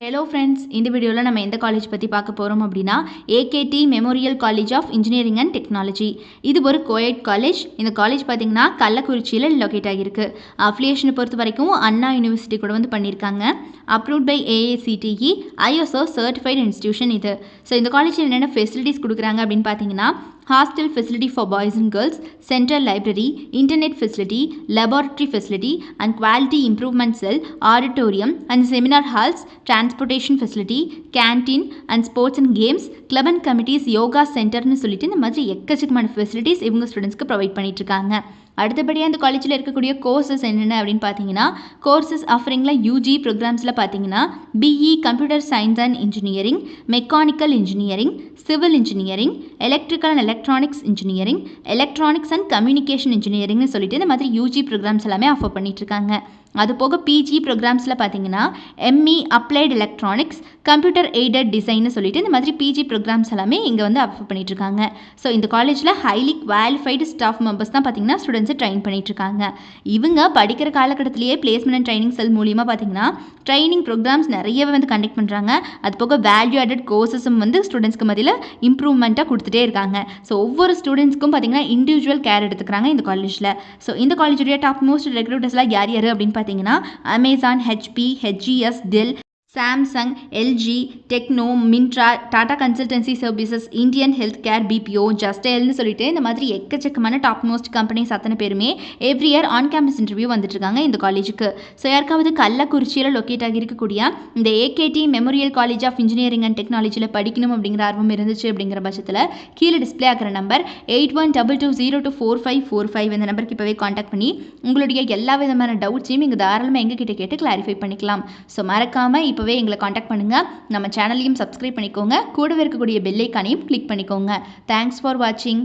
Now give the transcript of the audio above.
Hello friends, இந்த வீடியோவில் நம்ம எந்த காலேஜ் பற்றி பார்க்க போகிறோம் அப்படின்னா AKT memorial college of engineering and technology. இது ஒரு கோயட் காலேஜ். இந்த காலேஜ் பார்த்திங்கன்னா கள்ளக்குறிச்சியில் லொக்கேட் ஆகியிருக்கு. அஃபிலியேஷனை பொறுத்த வரைக்கும் அண்ணா யூனிவர்சிட்டி கூட வந்து பண்ணியிருக்காங்க. Approved by AICTE ISO certified institution இது. ஸோ இந்த காலேஜில் என்னென்ன ஃபெசிலிட்டிஸ் கொடுக்குறாங்க அப்படின்னு பார்த்தீங்கன்னா hostel facility for boys and girls, central library, internet facility, laboratory facility and quality improvement cell, auditorium and seminar halls, transportation facility, canteen and sports and games, club and committees, yoga centerனு சொல்லிட்டு இந்த மாதிரி எக்கச்சக்கமான facilities இவங்க ஸ்டூடெண்ட்ஸ்க்கு provide பண்ணிட்டு இருக்காங்க. அடுத்தபடியாக அந்த காலேஜில் இருக்கக்கூடிய கோர்சஸ் என்னென்ன அப்படின்னு பார்த்தீங்கன்னா கோர்சஸ் ஆஃபரிங்கில் யூஜி ப்ரோக்ராம்ஸில் பார்த்தீங்கன்னா BE computer science and engineering, mechanical engineering, civil engineering, electrical and electronics engineering, electronics and communication இன்ஜினியரிங்னு சொல்லிட்டு இந்த மாதிரி யூஜி ப்ரோக்ராம்ஸ் எல்லாமே ஆஃபர் பண்ணிட்டு இருக்காங்க. அது போக பிஜி ப்ரோக்ராம்ஸில் பார்த்தீங்கன்னா ME applied electronics, computer aided டிசைன்னு சொல்லிட்டு இந்த மாதிரி பிஜி ப்ரோக்ராம்ஸ் எல்லாமே இங்கே வந்து ஆஃபர் பண்ணிட்டு இருக்காங்க. ஸோ இந்த காலேஜில் ஹைலி குவாலிஃபைடு ஸ்டாஃப் மெம்பர்ஸ் தான் பார்த்தீங்கன்னா ஸ்டூடெண்ட்ஸை ட்ரெயின் பண்ணிட்டு இருக்காங்க. இவங்க படிக்கிற காலகட்டத்திலேயே பிளேஸ்மெண்ட் அண்ட் ட்ரைனிங் செல் மூலியமாக பார்த்தீங்கன்னா ட்ரைனிங் ப்ரோக்ராம்ஸ் நிறையவே வந்து கண்டக்ட் பண்ணுறாங்க. அது போக வேல்யூ ஆடட் கோர்சஸும் வந்து ஸ்டூடெண்ட்ஸ்க்கு மத்தியில் இம்ப்ரூவ்மெண்ட்டாக கொடுத்துட்டே இருக்காங்க. ஸோ ஒவ்வொரு ஸ்டூடெண்ட்ஸ்க்கும் பார்த்தீங்கன்னா இண்டிவிஜுவல் கேர் எடுத்துக்கிறாங்க இந்த காலேஜில். ஸோ இந்த காலேஜுடைய டாப் மோஸ்ட் ரெக்ரூட்டர்ஸ்லாம் யார் யார் அப்படின்னு பார்த்தீங்கன்னா Amazon, HP, HES, Dell, Samsung, LG, Tecno, Myntra, Tata consultancy services, Indian health care, BPO, ஜஸ்டேல்னு சொல்லிட்டு இந்த மாதிரி எக்கச்சக்கமான டாப் மோஸ்ட் கம்பெனிஸ் அத்தனை பேருமே every year on campus interview வந்துட்டு இருக்காங்க இந்த காலேஜுக்கு. ஸோ யாருக்காவது கள்ளக்குறிச்சியில் லொக்கேட் ஆகி இருக்கக்கூடிய இந்த AKT memorial college of engineering and டெக்னாலஜியில் படிக்கணும் அப்படிங்கிற ஆர்வம் இருந்துச்சு அப்படிங்கிற பட்சத்தில் கீழே டிஸ்பிளே ஆகிற நம்பர் 8122024545 இந்த நம்பருக்கு இப்போவே காண்டாக்ட் பண்ணி உங்களுடைய எல்லா விதமான டவுட்ஸையும் இங்கே தாராளமாக எங்ககிட்ட கேட்டு கிளாரிஃபை பண்ணிக்கலாம். ஸோ மறக்காமல் இப்போவே எங்களை காண்டாக்ட் பண்ணுங்கள். நம்ம சேனலையும் சப்ஸ்கிரைப் பண்ணிக்கோங்க. கூடவே இருக்கக்கூடிய பெல் ஐக்கானையும் கிளிக் பண்ணிக்கோங்க. தேங்க்ஸ் ஃபார் வாட்சிங்.